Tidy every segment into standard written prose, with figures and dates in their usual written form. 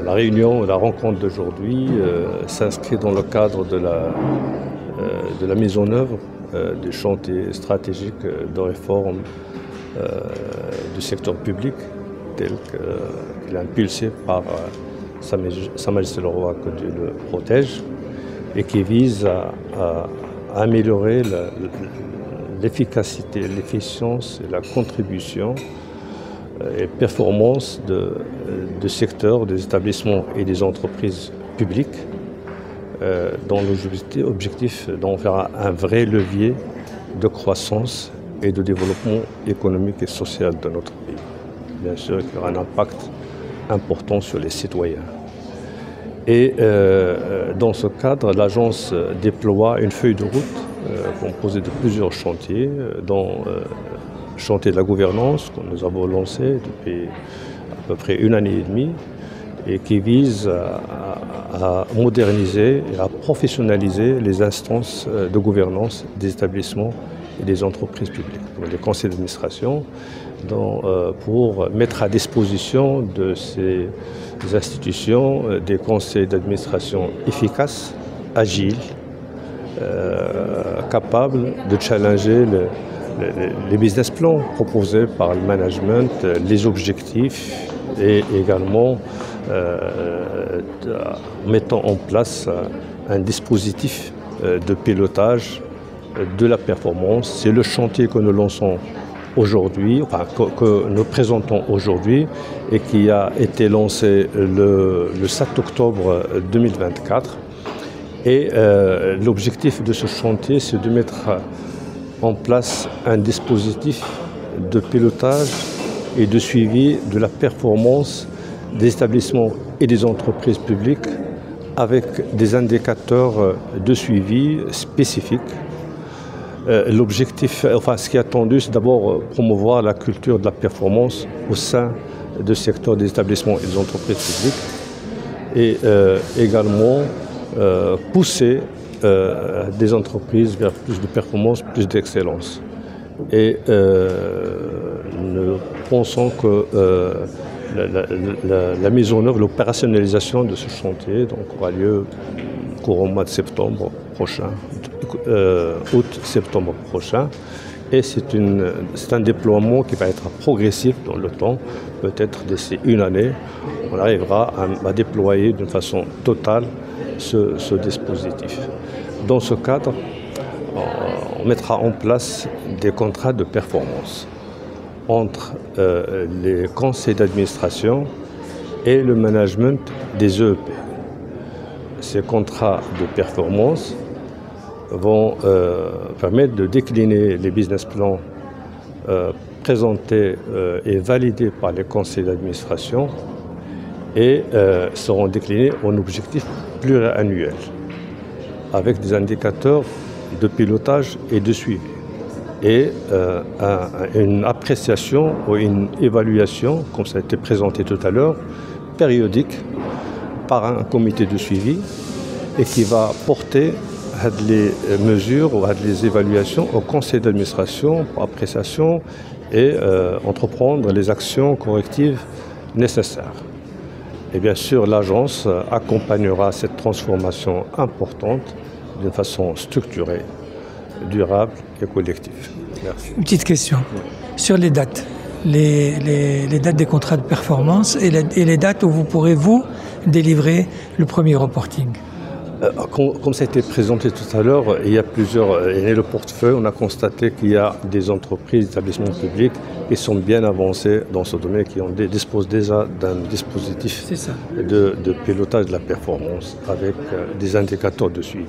La réunion, la rencontre d'aujourd'hui s'inscrit dans le cadre de la mise en œuvre du chantier stratégique de réforme du secteur public tel qu'il est impulsé par Sa Majesté le Roi, que Dieu le protège, et qui vise à améliorer l'efficacité, l'efficience et la contribution et performance de secteurs, des établissements et des entreprises publiques dont l'objectif d'en faire un vrai levier de croissance et de développement économique et social de notre pays. Bien sûr, il y aura un impact important sur les citoyens. Et dans ce cadre, l'agence déploie une feuille de route composée de plusieurs chantiers, dont le chantier de la gouvernance que nous avons lancé depuis à peu près 1 année et demie et qui vise à moderniser et à professionnaliser les instances de gouvernance des établissements et des entreprises publiques, donc les conseils d'administration, pour mettre à disposition de ces institutions des conseils d'administration efficaces, agiles, capables de challenger les business plans proposés par le management, les objectifs et également mettant en place un dispositif de pilotage de la performance. C'est le chantier que nous lançons aujourd'hui, enfin, que nous présentons aujourd'hui et qui a été lancé le 7 octobre 2024. Et l'objectif de ce chantier, c'est de mettre en place un dispositif de pilotage et de suivi de la performance des établissements et des entreprises publiques avec des indicateurs de suivi spécifiques. L'objectif, enfin ce qui est attendu, c'est d'abord promouvoir la culture de la performance au sein du secteur des établissements et des entreprises publiques et également pousser des entreprises vers plus de performance, plus d'excellence. Et nous pensons que la mise en œuvre, l'opérationnalisation de ce chantier aura lieu courant mois de septembre prochain, août-septembre prochain. Et c'est un déploiement qui va être progressif dans le temps. Peut-être d'ici 1 année, on arrivera à déployer d'une façon totale ce dispositif. Dans ce cadre, on mettra en place des contrats de performance entre les conseils d'administration et le management des EEP. Ces contrats de performance vont permettre de décliner les business plans présentés et validés par les conseils d'administration et seront déclinés en objectifs pluriannuels avec des indicateurs de pilotage et de suivi et une appréciation ou une évaluation, comme ça a été présenté tout à l'heure, périodique par un comité de suivi et qui va porter les mesures ou les évaluations au conseil d'administration pour appréciation et entreprendre les actions correctives nécessaires. Et bien sûr, l'agence accompagnera cette transformation importante d'une façon structurée, durable et collective. Merci. Une petite question sur les dates. Les dates des contrats de performance et les dates où vous pourrez, vous, délivrer le premier reporting. Comme ça a été présenté tout à l'heure, il y a le portefeuille, on a constaté qu'il y a des entreprises, des établissements publics qui sont bien avancés dans ce domaine, qui disposent déjà d'un dispositif de pilotage de la performance avec des indicateurs de suivi.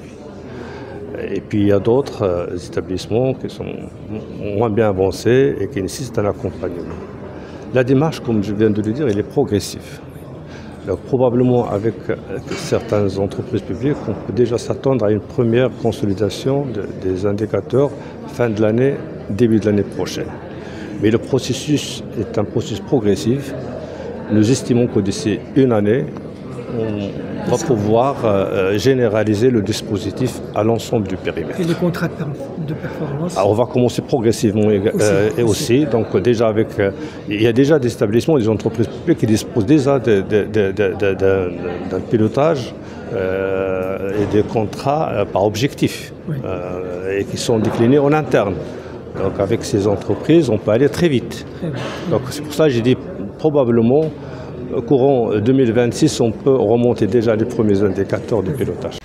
Et puis il y a d'autres établissements qui sont moins bien avancés et qui nécessitent un accompagnement. La démarche, comme je viens de le dire, elle est progressive. Donc, probablement avec certaines entreprises publiques, on peut déjà s'attendre à une première consolidation des indicateurs fin de l'année, début de l'année prochaine. Mais le processus est un processus progressif. Nous estimons que d'ici 1 année, on va pouvoir généraliser le dispositif à l'ensemble du périmètre. Et les contrats de performance? Alors, on va commencer progressivement aussi. Donc déjà il y a déjà des établissements, des entreprises publiques qui disposent déjà d'un pilotage et des contrats par objectif et qui sont déclinés en interne. Donc avec ces entreprises, on peut aller très vite. Donc c'est pour ça que j'ai dit probablement courant 2026, on peut remonter déjà les premiers indicateurs de pilotage.